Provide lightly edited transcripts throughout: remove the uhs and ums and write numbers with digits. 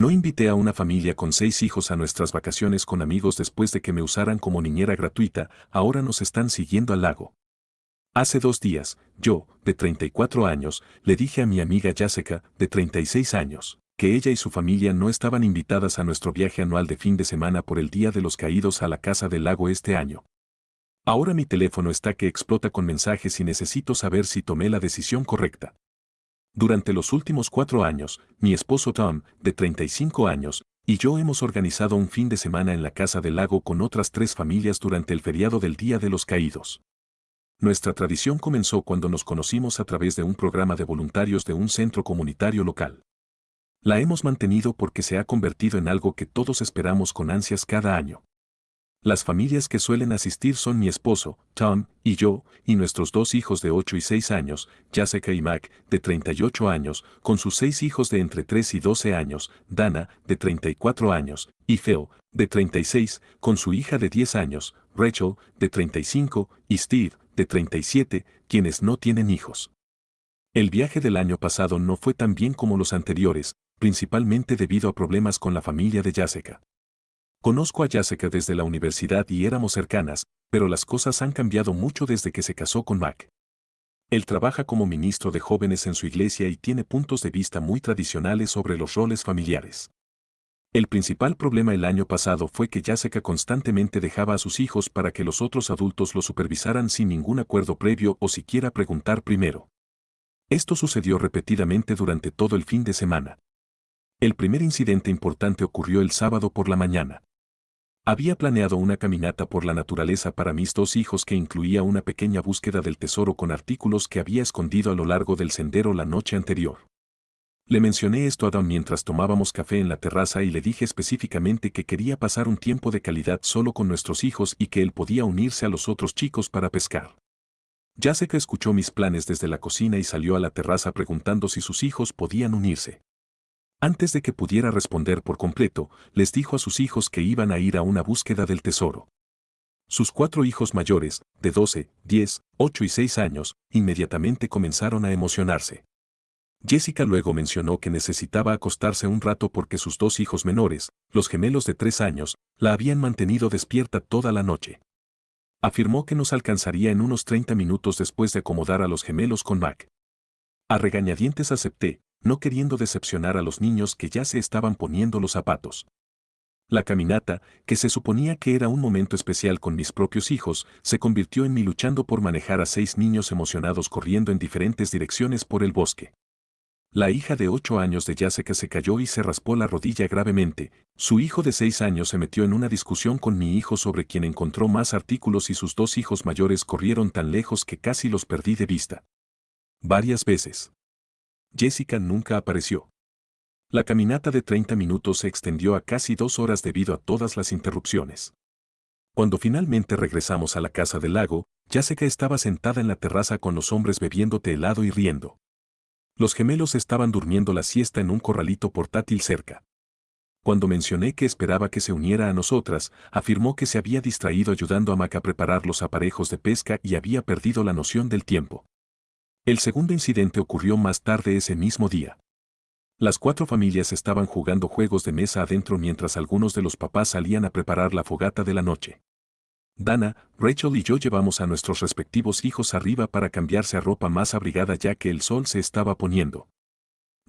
No invité a una familia con 6 hijos a nuestras vacaciones con amigos después de que me usaran como niñera gratuita, ahora nos están siguiendo al lago. Hace 2 días, yo, de 34 años, le dije a mi amiga Jessica, de 36 años, que ella y su familia no estaban invitadas a nuestro viaje anual de fin de semana por el Día de los Caídos a la Casa del Lago este año. Ahora mi teléfono está que explota con mensajes y necesito saber si tomé la decisión correcta. Durante los últimos 4 años, mi esposo Tom, de 35 años, y yo hemos organizado un fin de semana en la Casa del Lago con otras 3 familias durante el feriado del Día de los Caídos. Nuestra tradición comenzó cuando nos conocimos a través de un programa de voluntarios de un centro comunitario local. La hemos mantenido porque se ha convertido en algo que todos esperamos con ansias cada año. Las familias que suelen asistir son mi esposo, Tom, y yo, y nuestros 2 hijos de 8 y 6 años, Jessica y Mac, de 38 años, con sus 6 hijos de entre 3 y 12 años, Dana, de 34 años, y Phil, de 36, con su hija de 10 años, Rachel, de 35, y Steve, de 37, quienes no tienen hijos. El viaje del año pasado no fue tan bien como los anteriores, principalmente debido a problemas con la familia de Jessica. Conozco a Jessica desde la universidad y éramos cercanas, pero las cosas han cambiado mucho desde que se casó con Mac. Él trabaja como ministro de jóvenes en su iglesia y tiene puntos de vista muy tradicionales sobre los roles familiares. El principal problema el año pasado fue que Jessica constantemente dejaba a sus hijos para que los otros adultos lo supervisaran sin ningún acuerdo previo o siquiera preguntar primero. Esto sucedió repetidamente durante todo el fin de semana. El primer incidente importante ocurrió el sábado por la mañana. Había planeado una caminata por la naturaleza para mis 2 hijos que incluía una pequeña búsqueda del tesoro con artículos que había escondido a lo largo del sendero la noche anterior. Le mencioné esto a Adam mientras tomábamos café en la terraza y le dije específicamente que quería pasar un tiempo de calidad solo con nuestros hijos y que él podía unirse a los otros chicos para pescar. Jessica escuchó mis planes desde la cocina y salió a la terraza preguntando si sus hijos podían unirse. Antes de que pudiera responder por completo, les dijo a sus hijos que iban a ir a una búsqueda del tesoro. Sus 4 hijos mayores, de 12, 10, 8 y 6 años, inmediatamente comenzaron a emocionarse. Jessica luego mencionó que necesitaba acostarse un rato porque sus 2 hijos menores, los gemelos de 3 años, la habían mantenido despierta toda la noche. Afirmó que nos alcanzaría en unos 30 minutos después de acomodar a los gemelos con Mac. A regañadientes acepté, no queriendo decepcionar a los niños que ya se estaban poniendo los zapatos. La caminata, que se suponía que era un momento especial con mis propios hijos, se convirtió en mí luchando por manejar a 6 niños emocionados corriendo en diferentes direcciones por el bosque. La hija de 8 años de Jessica se cayó y se raspó la rodilla gravemente. Su hijo de 6 años se metió en una discusión con mi hijo sobre quién encontró más artículos y sus 2 hijos mayores corrieron tan lejos que casi los perdí de vista. Varias veces. Jessica nunca apareció. La caminata de 30 minutos se extendió a casi 2 horas debido a todas las interrupciones. Cuando finalmente regresamos a la casa del lago, Jessica estaba sentada en la terraza con los hombres bebiendo té helado y riendo. Los gemelos estaban durmiendo la siesta en un corralito portátil cerca. Cuando mencioné que esperaba que se uniera a nosotras, afirmó que se había distraído ayudando a Mac a preparar los aparejos de pesca y había perdido la noción del tiempo. El segundo incidente ocurrió más tarde ese mismo día. Las 4 familias estaban jugando juegos de mesa adentro mientras algunos de los papás salían a preparar la fogata de la noche. Dana, Rachel y yo llevamos a nuestros respectivos hijos arriba para cambiarse a ropa más abrigada ya que el sol se estaba poniendo.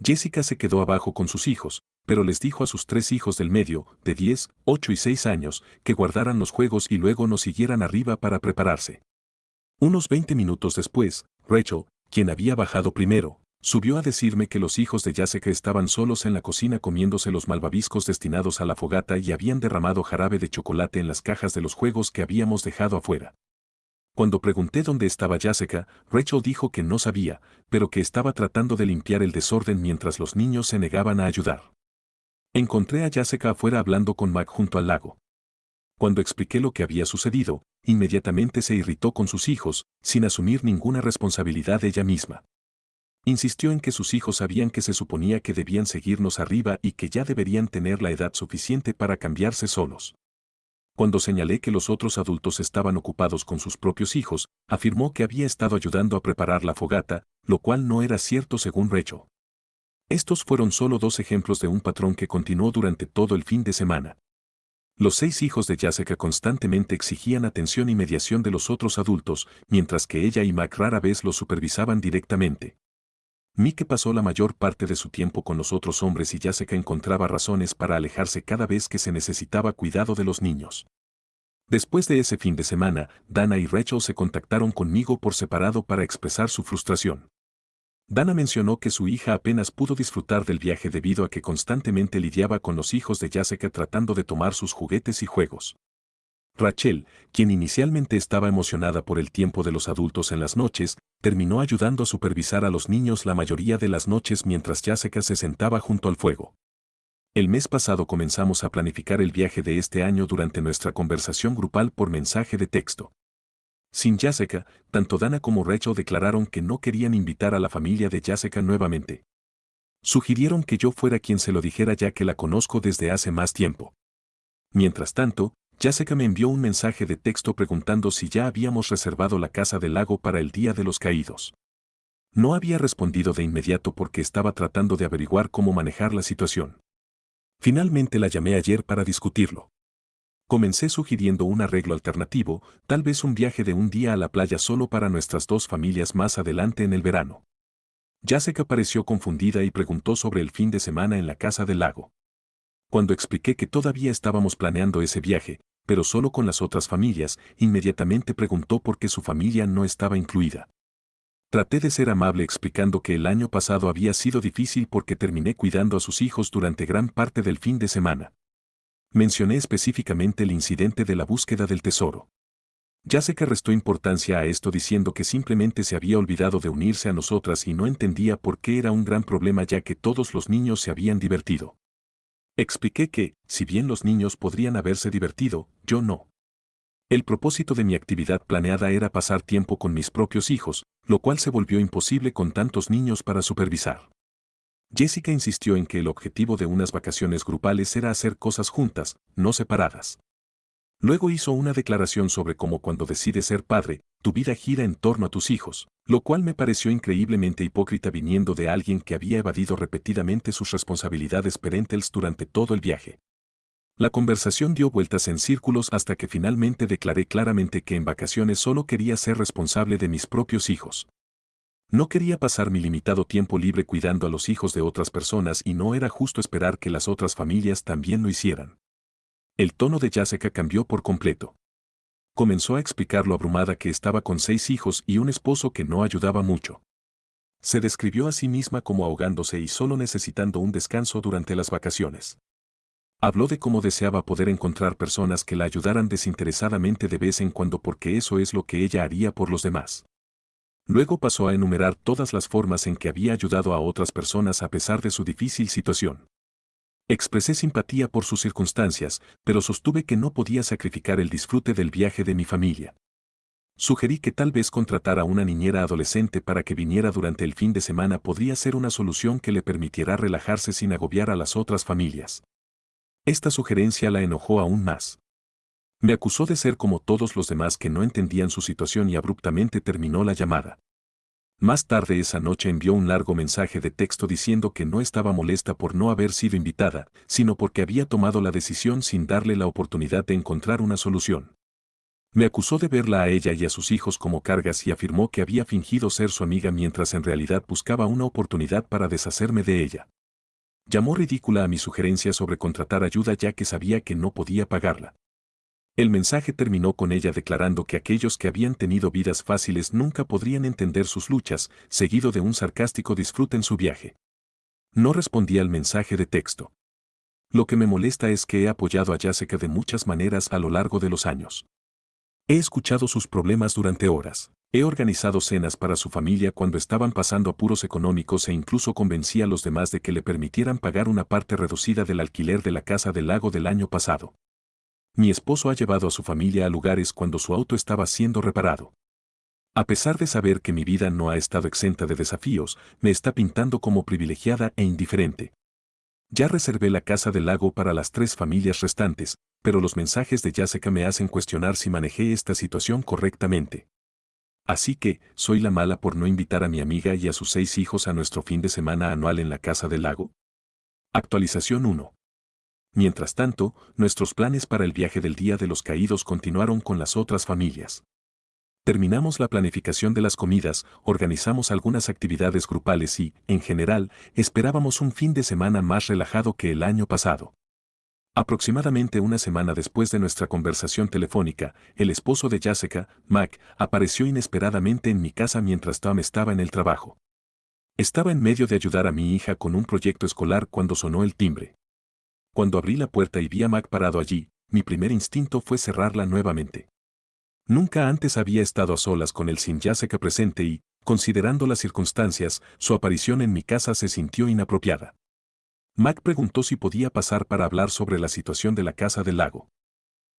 Jessica se quedó abajo con sus hijos, pero les dijo a sus 3 hijos del medio, de 10, 8 y 6 años, que guardaran los juegos y luego nos siguieran arriba para prepararse. Unos 20 minutos después, Rachel, quien había bajado primero, subió a decirme que los hijos de Jessica estaban solos en la cocina comiéndose los malvaviscos destinados a la fogata y habían derramado jarabe de chocolate en las cajas de los juegos que habíamos dejado afuera. Cuando pregunté dónde estaba Jessica, Rachel dijo que no sabía, pero que estaba tratando de limpiar el desorden mientras los niños se negaban a ayudar. Encontré a Jessica afuera hablando con Mac junto al lago. Cuando expliqué lo que había sucedido, inmediatamente se irritó con sus hijos, sin asumir ninguna responsabilidad ella misma. Insistió en que sus hijos sabían que se suponía que debían seguirnos arriba y que ya deberían tener la edad suficiente para cambiarse solos. Cuando señalé que los otros adultos estaban ocupados con sus propios hijos, afirmó que había estado ayudando a preparar la fogata, lo cual no era cierto según Rachel. Estos fueron solo dos ejemplos de un patrón que continuó durante todo el fin de semana. Los 6 hijos de Jessica constantemente exigían atención y mediación de los otros adultos, mientras que ella y Mac rara vez los supervisaban directamente. Mike pasó la mayor parte de su tiempo con los otros hombres y Jessica encontraba razones para alejarse cada vez que se necesitaba cuidado de los niños. Después de ese fin de semana, Dana y Rachel se contactaron conmigo por separado para expresar su frustración. Dana mencionó que su hija apenas pudo disfrutar del viaje debido a que constantemente lidiaba con los hijos de Jessica tratando de tomar sus juguetes y juegos. Rachel, quien inicialmente estaba emocionada por el tiempo de los adultos en las noches, terminó ayudando a supervisar a los niños la mayoría de las noches mientras Jessica se sentaba junto al fuego. El mes pasado comenzamos a planificar el viaje de este año durante nuestra conversación grupal por mensaje de texto. Sin Jessica, tanto Dana como Rachel declararon que no querían invitar a la familia de Jessica nuevamente. Sugirieron que yo fuera quien se lo dijera ya que la conozco desde hace más tiempo. Mientras tanto, Jessica me envió un mensaje de texto preguntando si ya habíamos reservado la casa del lago para el Día de los Caídos. No había respondido de inmediato porque estaba tratando de averiguar cómo manejar la situación. Finalmente la llamé ayer para discutirlo. Comencé sugiriendo un arreglo alternativo, tal vez un viaje de un día a la playa solo para nuestras dos familias más adelante en el verano. Jessica pareció confundida y preguntó sobre el fin de semana en la casa del lago. Cuando expliqué que todavía estábamos planeando ese viaje, pero solo con las otras familias, inmediatamente preguntó por qué su familia no estaba incluida. Traté de ser amable explicando que el año pasado había sido difícil porque terminé cuidando a sus hijos durante gran parte del fin de semana. Mencioné específicamente el incidente de la búsqueda del tesoro. Jessica restó importancia a esto diciendo que simplemente se había olvidado de unirse a nosotras y no entendía por qué era un gran problema ya que todos los niños se habían divertido. Expliqué que, si bien los niños podrían haberse divertido, yo no. El propósito de mi actividad planeada era pasar tiempo con mis propios hijos, lo cual se volvió imposible con tantos niños para supervisar. Jessica insistió en que el objetivo de unas vacaciones grupales era hacer cosas juntas, no separadas. Luego hizo una declaración sobre cómo cuando decides ser padre, tu vida gira en torno a tus hijos, lo cual me pareció increíblemente hipócrita viniendo de alguien que había evadido repetidamente sus responsabilidades parentales durante todo el viaje. La conversación dio vueltas en círculos hasta que finalmente declaré claramente que en vacaciones solo quería ser responsable de mis propios hijos. No quería pasar mi limitado tiempo libre cuidando a los hijos de otras personas y no era justo esperar que las otras familias también lo hicieran. El tono de Jessica cambió por completo. Comenzó a explicar lo abrumada que estaba con 6 hijos y un esposo que no ayudaba mucho. Se describió a sí misma como ahogándose y solo necesitando un descanso durante las vacaciones. Habló de cómo deseaba poder encontrar personas que la ayudaran desinteresadamente de vez en cuando porque eso es lo que ella haría por los demás. Luego pasó a enumerar todas las formas en que había ayudado a otras personas a pesar de su difícil situación. Expresé simpatía por sus circunstancias, pero sostuve que no podía sacrificar el disfrute del viaje de mi familia. Sugerí que tal vez contratar a una niñera adolescente para que viniera durante el fin de semana podría ser una solución que le permitiera relajarse sin agobiar a las otras familias. Esta sugerencia la enojó aún más. Me acusó de ser como todos los demás que no entendían su situación y abruptamente terminó la llamada. Más tarde esa noche envió un largo mensaje de texto diciendo que no estaba molesta por no haber sido invitada, sino porque había tomado la decisión sin darle la oportunidad de encontrar una solución. Me acusó de verla a ella y a sus hijos como cargas y afirmó que había fingido ser su amiga mientras en realidad buscaba una oportunidad para deshacerme de ella. Llamó ridícula a mi sugerencia sobre contratar ayuda ya que sabía que no podía pagarla. El mensaje terminó con ella declarando que aquellos que habían tenido vidas fáciles nunca podrían entender sus luchas, seguido de un sarcástico disfrute en su viaje. No respondí al mensaje de texto. Lo que me molesta es que he apoyado a Jessica de muchas maneras a lo largo de los años. He escuchado sus problemas durante horas. He organizado cenas para su familia cuando estaban pasando apuros económicos e incluso convencí a los demás de que le permitieran pagar una parte reducida del alquiler de la casa del lago del año pasado. Mi esposo ha llevado a su familia a lugares cuando su auto estaba siendo reparado. A pesar de saber que mi vida no ha estado exenta de desafíos, me está pintando como privilegiada e indiferente. Ya reservé la casa del lago para las 3 familias restantes, pero los mensajes de Jessica me hacen cuestionar si manejé esta situación correctamente. Así que, soy la mala por no invitar a mi amiga y a sus 6 hijos a nuestro fin de semana anual en la Casa del Lago. Actualización 1. Mientras tanto, nuestros planes para el viaje del Día de los Caídos continuaron con las otras familias. Terminamos la planificación de las comidas, organizamos algunas actividades grupales y, en general, esperábamos un fin de semana más relajado que el año pasado. Aproximadamente una semana después de nuestra conversación telefónica, el esposo de Jessica, Mac, apareció inesperadamente en mi casa mientras Tom estaba en el trabajo. Estaba en medio de ayudar a mi hija con un proyecto escolar cuando sonó el timbre. Cuando abrí la puerta y vi a Mac parado allí, mi primer instinto fue cerrarla nuevamente. Nunca antes había estado a solas con él sin Jessica presente y, considerando las circunstancias, su aparición en mi casa se sintió inapropiada. Mac preguntó si podía pasar para hablar sobre la situación de la Casa del Lago.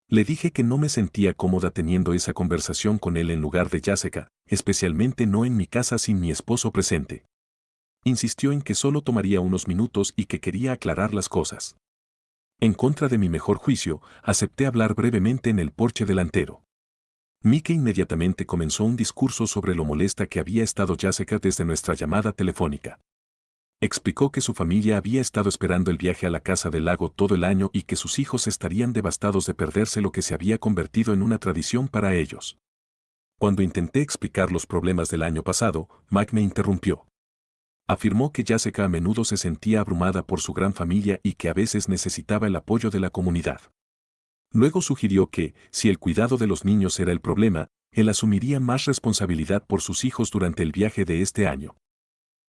Le dije que no me sentía cómoda teniendo esa conversación con él en lugar de Jessica, especialmente no en mi casa sin mi esposo presente. Insistió en que solo tomaría unos minutos y que quería aclarar las cosas. En contra de mi mejor juicio, acepté hablar brevemente en el porche delantero. Mike inmediatamente comenzó un discurso sobre lo molesta que había estado Jessica desde nuestra llamada telefónica. Explicó que su familia había estado esperando el viaje a la Casa del Lago todo el año y que sus hijos estarían devastados de perderse lo que se había convertido en una tradición para ellos. Cuando intenté explicar los problemas del año pasado, Mike me interrumpió. Afirmó que Jessica a menudo se sentía abrumada por su gran familia y que a veces necesitaba el apoyo de la comunidad. Luego sugirió que, si el cuidado de los niños era el problema, él asumiría más responsabilidad por sus hijos durante el viaje de este año.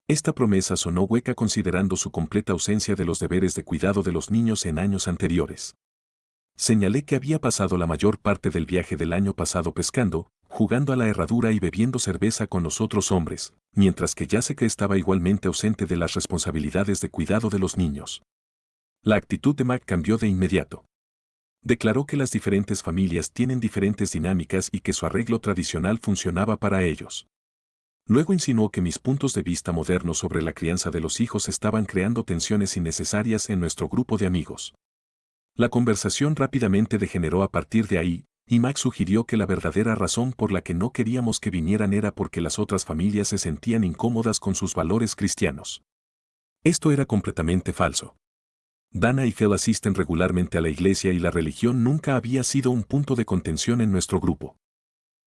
Esta promesa sonó hueca considerando su completa ausencia de los deberes de cuidado de los niños en años anteriores. Señalé que había pasado la mayor parte del viaje del año pasado pescando, jugando a la herradura y bebiendo cerveza con los otros hombres, mientras que Jessica estaba igualmente ausente de las responsabilidades de cuidado de los niños. La actitud de Mac cambió de inmediato. Declaró que las diferentes familias tienen diferentes dinámicas y que su arreglo tradicional funcionaba para ellos. Luego insinuó que mis puntos de vista modernos sobre la crianza de los hijos estaban creando tensiones innecesarias en nuestro grupo de amigos. La conversación rápidamente degeneró a partir de ahí, y Max sugirió que la verdadera razón por la que no queríamos que vinieran era porque las otras familias se sentían incómodas con sus valores cristianos. Esto era completamente falso. Dana y Phil asisten regularmente a la iglesia y la religión nunca había sido un punto de contención en nuestro grupo.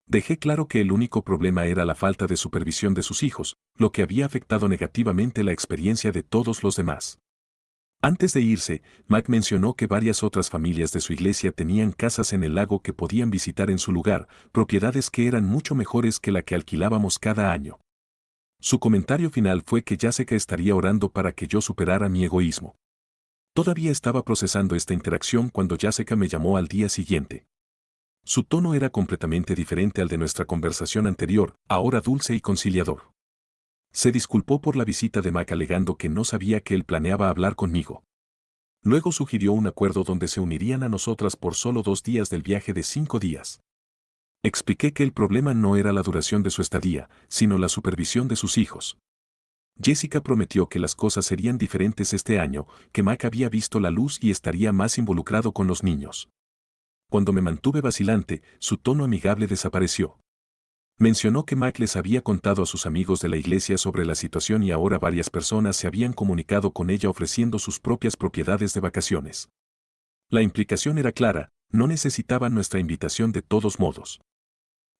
Dejé claro que el único problema era la falta de supervisión de sus hijos, lo que había afectado negativamente la experiencia de todos los demás. Antes de irse, Mac mencionó que varias otras familias de su iglesia tenían casas en el lago que podían visitar en su lugar, propiedades que eran mucho mejores que la que alquilábamos cada año. Su comentario final fue que Jessica estaría orando para que yo superara mi egoísmo. Todavía estaba procesando esta interacción cuando Jessica me llamó al día siguiente. Su tono era completamente diferente al de nuestra conversación anterior, ahora dulce y conciliador. Se disculpó por la visita de Mac alegando que no sabía que él planeaba hablar conmigo. Luego sugirió un acuerdo donde se unirían a nosotras por solo 2 días del viaje de 5 días. Expliqué que el problema no era la duración de su estadía, sino la supervisión de sus hijos. Jessica prometió que las cosas serían diferentes este año, que Mac había visto la luz y estaría más involucrado con los niños. Cuando me mantuve vacilante, su tono amigable desapareció. Mencionó que Mac les había contado a sus amigos de la iglesia sobre la situación y ahora varias personas se habían comunicado con ella ofreciendo sus propias propiedades de vacaciones. La implicación era clara, no necesitaban nuestra invitación de todos modos.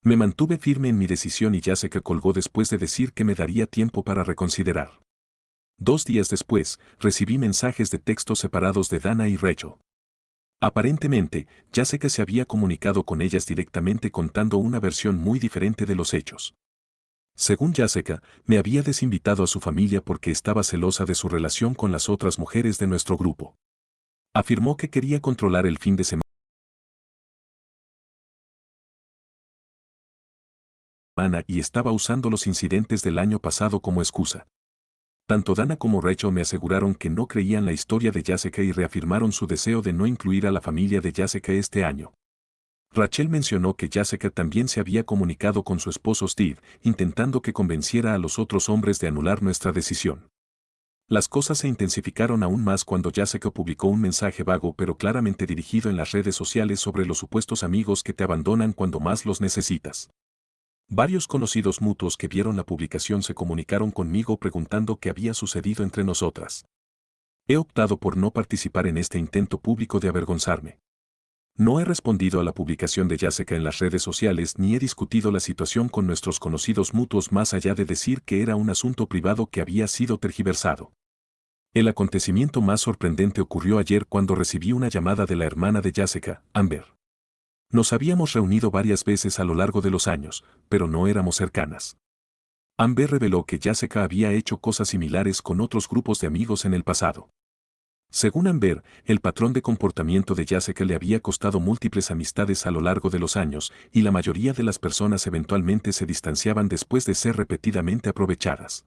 Me mantuve firme en mi decisión y Jessica colgó después de decir que me daría tiempo para reconsiderar. 2 días después, recibí mensajes de texto separados de Dana y Rachel. Aparentemente, Jessica se había comunicado con ellas directamente contando una versión muy diferente de los hechos. Según Jessica, me había desinvitado a su familia porque estaba celosa de su relación con las otras mujeres de nuestro grupo. Afirmó que quería controlar el fin de semana y estaba usando los incidentes del año pasado como excusa. Tanto Dana como Rachel me aseguraron que no creían la historia de Jessica y reafirmaron su deseo de no incluir a la familia de Jessica este año. Rachel mencionó que Jessica también se había comunicado con su esposo Steve, intentando que convenciera a los otros hombres de anular nuestra decisión. Las cosas se intensificaron aún más cuando Jessica publicó un mensaje vago pero claramente dirigido en las redes sociales sobre los supuestos amigos que te abandonan cuando más los necesitas. Varios conocidos mutuos que vieron la publicación se comunicaron conmigo preguntando qué había sucedido entre nosotras. He optado por no participar en este intento público de avergonzarme. No he respondido a la publicación de Jessica en las redes sociales ni he discutido la situación con nuestros conocidos mutuos más allá de decir que era un asunto privado que había sido tergiversado. El acontecimiento más sorprendente ocurrió ayer cuando recibí una llamada de la hermana de Jessica, Amber. Nos habíamos reunido varias veces a lo largo de los años, pero no éramos cercanas. Amber reveló que Jessica había hecho cosas similares con otros grupos de amigos en el pasado. Según Amber, el patrón de comportamiento de Jessica le había costado múltiples amistades a lo largo de los años, y la mayoría de las personas eventualmente se distanciaban después de ser repetidamente aprovechadas.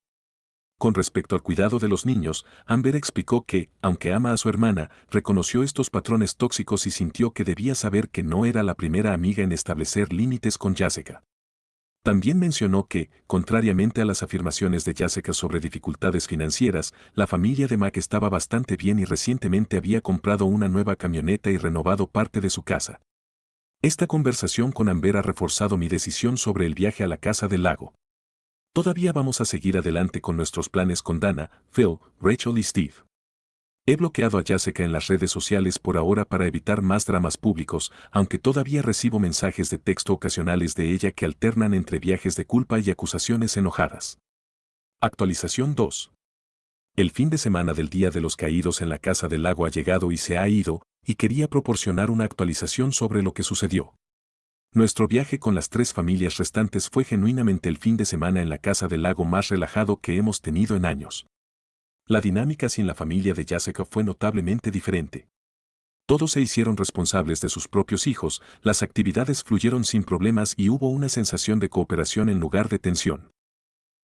Con respecto al cuidado de los niños, Amber explicó que, aunque ama a su hermana, reconoció estos patrones tóxicos y sintió que debía saber que no era la primera amiga en establecer límites con Jessica. También mencionó que, contrariamente a las afirmaciones de Jessica sobre dificultades financieras, la familia de Mac estaba bastante bien y recientemente había comprado una nueva camioneta y renovado parte de su casa. Esta conversación con Amber ha reforzado mi decisión sobre el viaje a la casa del lago. Todavía vamos a seguir adelante con nuestros planes con Dana, Phil, Rachel y Steve. He bloqueado a Jessica en las redes sociales por ahora para evitar más dramas públicos, aunque todavía recibo mensajes de texto ocasionales de ella que alternan entre viajes de culpa y acusaciones enojadas. Actualización 2. El fin de semana del Día de los Caídos en la Casa del Lago ha llegado y se ha ido, y quería proporcionar una actualización sobre lo que sucedió. Nuestro viaje con las 3 familias restantes fue genuinamente el fin de semana en la Casa del Lago más relajado que hemos tenido en años. La dinámica sin la familia de Jessica fue notablemente diferente. Todos se hicieron responsables de sus propios hijos, las actividades fluyeron sin problemas y hubo una sensación de cooperación en lugar de tensión.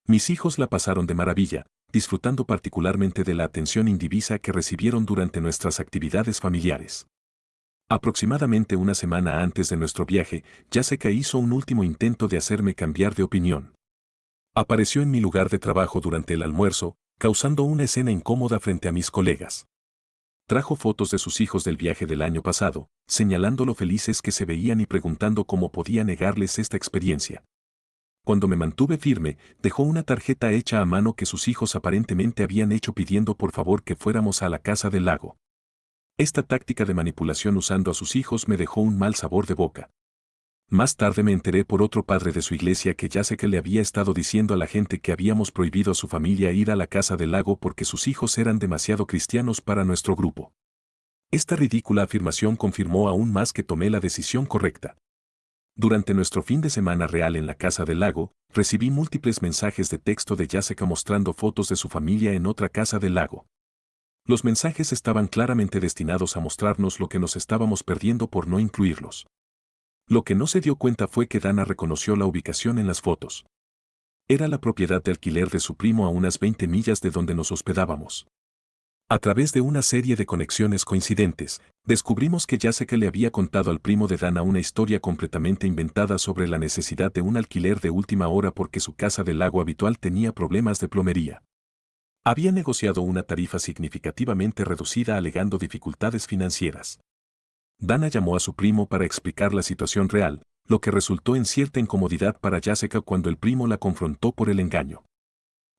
Mis hijos la pasaron de maravilla, disfrutando particularmente de la atención indivisa que recibieron durante nuestras actividades familiares. Aproximadamente una semana antes de nuestro viaje, Jessica hizo un último intento de hacerme cambiar de opinión. Apareció en mi lugar de trabajo durante el almuerzo, causando una escena incómoda frente a mis colegas. Trajo fotos de sus hijos del viaje del año pasado, señalando lo felices que se veían y preguntando cómo podía negarles esta experiencia. Cuando me mantuve firme, dejó una tarjeta hecha a mano que sus hijos aparentemente habían hecho pidiendo por favor que fuéramos a la casa del lago. Esta táctica de manipulación usando a sus hijos me dejó un mal sabor de boca. Más tarde me enteré por otro padre de su iglesia que Jessica le había estado diciendo a la gente que habíamos prohibido a su familia ir a la casa del lago porque sus hijos eran demasiado cristianos para nuestro grupo. Esta ridícula afirmación confirmó aún más que tomé la decisión correcta. Durante nuestro fin de semana real en la casa del lago, recibí múltiples mensajes de texto de Jessica mostrando fotos de su familia en otra casa del lago. Los mensajes estaban claramente destinados a mostrarnos lo que nos estábamos perdiendo por no incluirlos. Lo que no se dio cuenta fue que Dana reconoció la ubicación en las fotos. Era la propiedad de alquiler de su primo a unas 20 millas de donde nos hospedábamos. A través de una serie de conexiones coincidentes, descubrimos que Jessica le había contado al primo de Dana una historia completamente inventada sobre la necesidad de un alquiler de última hora porque su casa del lago habitual tenía problemas de plomería. Había negociado una tarifa significativamente reducida alegando dificultades financieras. Dana llamó a su primo para explicar la situación real, lo que resultó en cierta incomodidad para Jessica cuando el primo la confrontó por el engaño.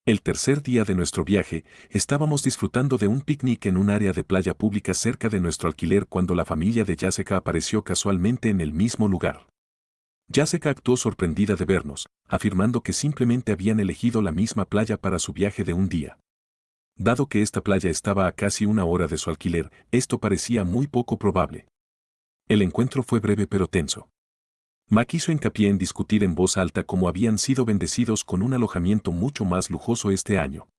El tercer día de nuestro viaje, estábamos disfrutando de un picnic en un área de playa pública cerca de nuestro alquiler cuando la familia de Jessica apareció casualmente en el mismo lugar. Jessica actuó sorprendida de vernos, afirmando que simplemente habían elegido la misma playa para su viaje de un día. Dado que esta playa estaba a casi una hora de su alquiler, esto parecía muy poco probable. El encuentro fue breve pero tenso. Mac hizo hincapié en discutir en voz alta cómo habían sido bendecidos con un alojamiento mucho más lujoso este año.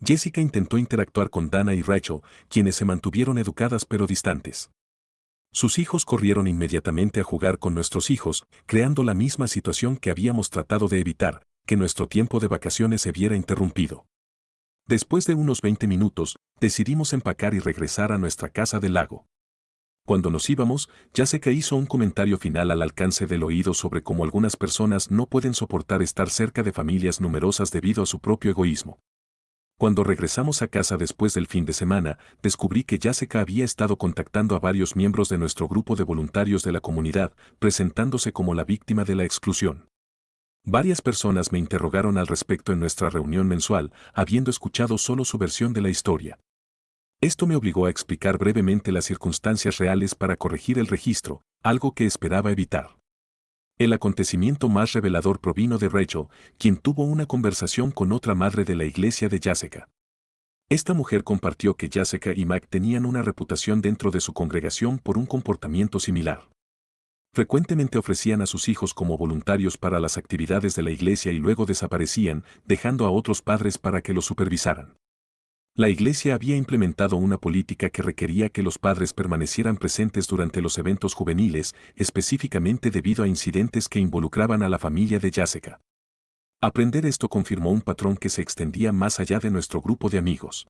Jessica intentó interactuar con Dana y Rachel, quienes se mantuvieron educadas pero distantes. Sus hijos corrieron inmediatamente a jugar con nuestros hijos, creando la misma situación que habíamos tratado de evitar, que nuestro tiempo de vacaciones se viera interrumpido. Después de unos 20 minutos, decidimos empacar y regresar a nuestra casa del lago. Cuando nos íbamos, Jessica hizo un comentario final al alcance del oído sobre cómo algunas personas no pueden soportar estar cerca de familias numerosas debido a su propio egoísmo. Cuando regresamos a casa después del fin de semana, descubrí que Jessica había estado contactando a varios miembros de nuestro grupo de voluntarios de la comunidad, presentándose como la víctima de la exclusión. Varias personas me interrogaron al respecto en nuestra reunión mensual, habiendo escuchado solo su versión de la historia. Esto me obligó a explicar brevemente las circunstancias reales para corregir el registro, algo que esperaba evitar. El acontecimiento más revelador provino de Rachel, quien tuvo una conversación con otra madre de la iglesia de Jessica. Esta mujer compartió que Jessica y Mac tenían una reputación dentro de su congregación por un comportamiento similar. Frecuentemente ofrecían a sus hijos como voluntarios para las actividades de la iglesia y luego desaparecían, dejando a otros padres para que los supervisaran. La iglesia había implementado una política que requería que los padres permanecieran presentes durante los eventos juveniles, específicamente debido a incidentes que involucraban a la familia de Jessica. Aprender esto confirmó un patrón que se extendía más allá de nuestro grupo de amigos.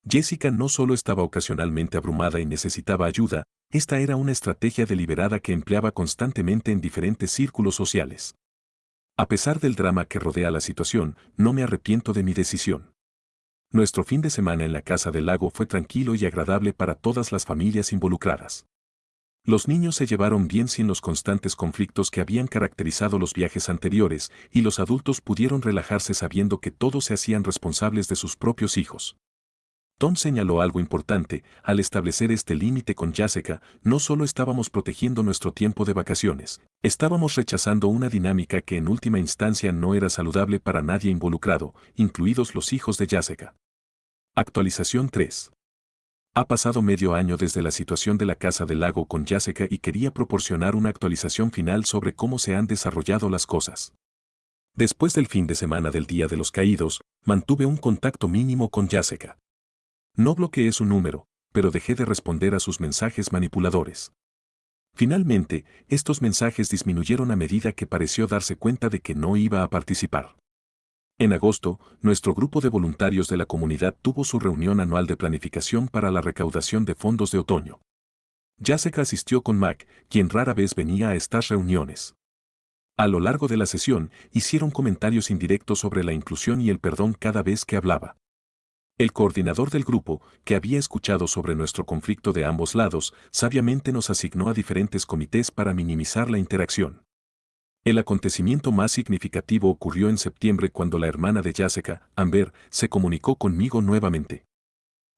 Jessica no solo estaba ocasionalmente abrumada y necesitaba ayuda, esta era una estrategia deliberada que empleaba constantemente en diferentes círculos sociales. A pesar del drama que rodea la situación, no me arrepiento de mi decisión. Nuestro fin de semana en la casa del lago fue tranquilo y agradable para todas las familias involucradas. Los niños se llevaron bien sin los constantes conflictos que habían caracterizado los viajes anteriores, y los adultos pudieron relajarse sabiendo que todos se hacían responsables de sus propios hijos. Tom señaló algo importante: al establecer este límite con Jessica, no solo estábamos protegiendo nuestro tiempo de vacaciones, estábamos rechazando una dinámica que en última instancia no era saludable para nadie involucrado, incluidos los hijos de Jessica. Actualización 3. Ha pasado medio año desde la situación de la casa del lago con Jessica y quería proporcionar una actualización final sobre cómo se han desarrollado las cosas. Después del fin de semana del Día de los Caídos, mantuve un contacto mínimo con Jessica. No bloqueé su número, pero dejé de responder a sus mensajes manipuladores. Finalmente, estos mensajes disminuyeron a medida que pareció darse cuenta de que no iba a participar. En agosto, nuestro grupo de voluntarios de la comunidad tuvo su reunión anual de planificación para la recaudación de fondos de otoño. Jessica asistió con Mac, quien rara vez venía a estas reuniones. A lo largo de la sesión, hicieron comentarios indirectos sobre la inclusión y el perdón cada vez que hablaba. El coordinador del grupo, que había escuchado sobre nuestro conflicto de ambos lados, sabiamente nos asignó a diferentes comités para minimizar la interacción. El acontecimiento más significativo ocurrió en septiembre cuando la hermana de Jessica, Amber, se comunicó conmigo nuevamente.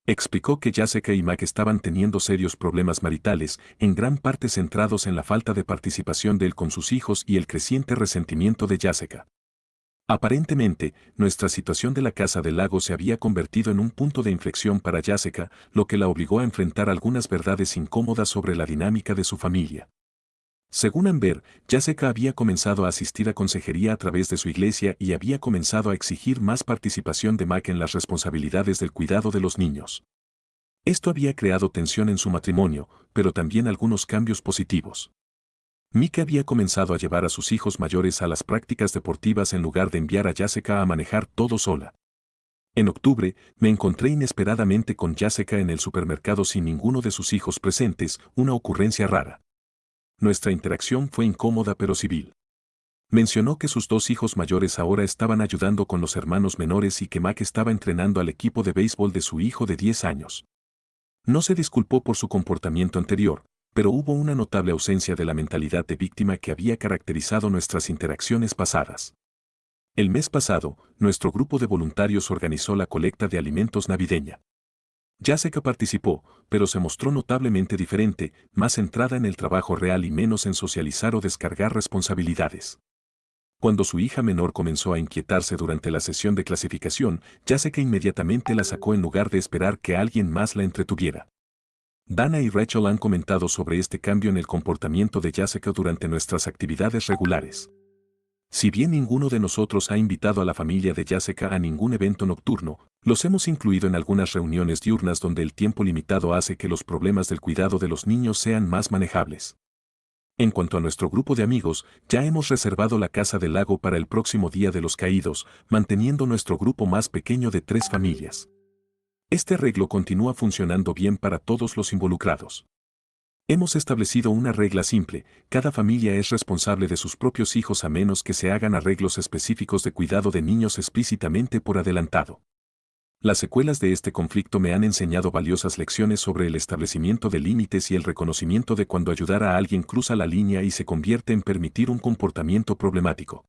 Explicó que Jessica y Mac estaban teniendo serios problemas maritales, en gran parte centrados en la falta de participación de él con sus hijos y el creciente resentimiento de Jessica. Aparentemente, nuestra situación de la casa del lago se había convertido en un punto de inflexión para Jessica, lo que la obligó a enfrentar algunas verdades incómodas sobre la dinámica de su familia. Según Amber, Jessica había comenzado a asistir a consejería a través de su iglesia y había comenzado a exigir más participación de Mac en las responsabilidades del cuidado de los niños. Esto había creado tensión en su matrimonio, pero también algunos cambios positivos. Mika había comenzado a llevar a sus hijos mayores a las prácticas deportivas en lugar de enviar a Jessica a manejar todo sola. En octubre, me encontré inesperadamente con Jessica en el supermercado sin ninguno de sus hijos presentes, una ocurrencia rara. Nuestra interacción fue incómoda pero civil. Mencionó que sus dos hijos mayores ahora estaban ayudando con los hermanos menores y que Mac estaba entrenando al equipo de béisbol de su hijo de 10 años. No se disculpó por su comportamiento anterior, pero hubo una notable ausencia de la mentalidad de víctima que había caracterizado nuestras interacciones pasadas. El mes pasado, nuestro grupo de voluntarios organizó la colecta de alimentos navideña. Jessica participó, pero se mostró notablemente diferente, más centrada en el trabajo real y menos en socializar o descargar responsabilidades. Cuando su hija menor comenzó a inquietarse durante la sesión de clasificación, Jessica inmediatamente la sacó en lugar de esperar que alguien más la entretuviera. Dana y Rachel han comentado sobre este cambio en el comportamiento de Jessica durante nuestras actividades regulares. Si bien ninguno de nosotros ha invitado a la familia de Jessica a ningún evento nocturno, los hemos incluido en algunas reuniones diurnas donde el tiempo limitado hace que los problemas del cuidado de los niños sean más manejables. En cuanto a nuestro grupo de amigos, ya hemos reservado la casa del lago para el próximo Día de los Caídos, manteniendo nuestro grupo más pequeño de 3 familias. Este arreglo continúa funcionando bien para todos los involucrados. Hemos establecido una regla simple: cada familia es responsable de sus propios hijos a menos que se hagan arreglos específicos de cuidado de niños explícitamente por adelantado. Las secuelas de este conflicto me han enseñado valiosas lecciones sobre el establecimiento de límites y el reconocimiento de cuando ayudar a alguien cruza la línea y se convierte en permitir un comportamiento problemático.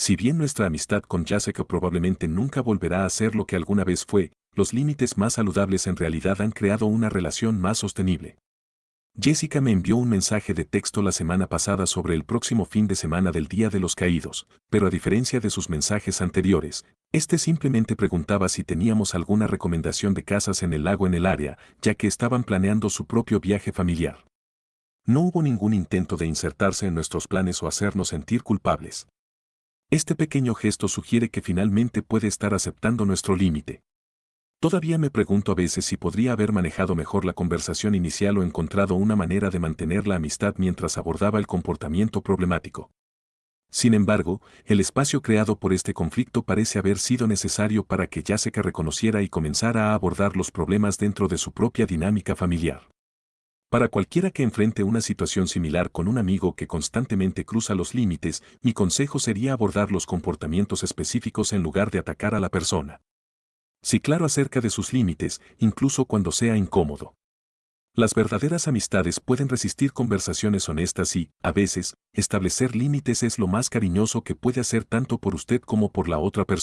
Si bien nuestra amistad con Jessica probablemente nunca volverá a ser lo que alguna vez fue, los límites más saludables en realidad han creado una relación más sostenible. Jessica me envió un mensaje de texto la semana pasada sobre el próximo fin de semana del Día de los Caídos, pero a diferencia de sus mensajes anteriores, este simplemente preguntaba si teníamos alguna recomendación de casas en el lago en el área, ya que estaban planeando su propio viaje familiar. No hubo ningún intento de insertarse en nuestros planes o hacernos sentir culpables. Este pequeño gesto sugiere que finalmente puede estar aceptando nuestro límite. Todavía me pregunto a veces si podría haber manejado mejor la conversación inicial o encontrado una manera de mantener la amistad mientras abordaba el comportamiento problemático. Sin embargo, el espacio creado por este conflicto parece haber sido necesario para que Jessica reconociera y comenzara a abordar los problemas dentro de su propia dinámica familiar. Para cualquiera que enfrente una situación similar con un amigo que constantemente cruza los límites, mi consejo sería abordar los comportamientos específicos en lugar de atacar a la persona. Sí, claro, acerca de sus límites, incluso cuando sea incómodo. Las verdaderas amistades pueden resistir conversaciones honestas y, a veces, establecer límites es lo más cariñoso que puede hacer tanto por usted como por la otra persona.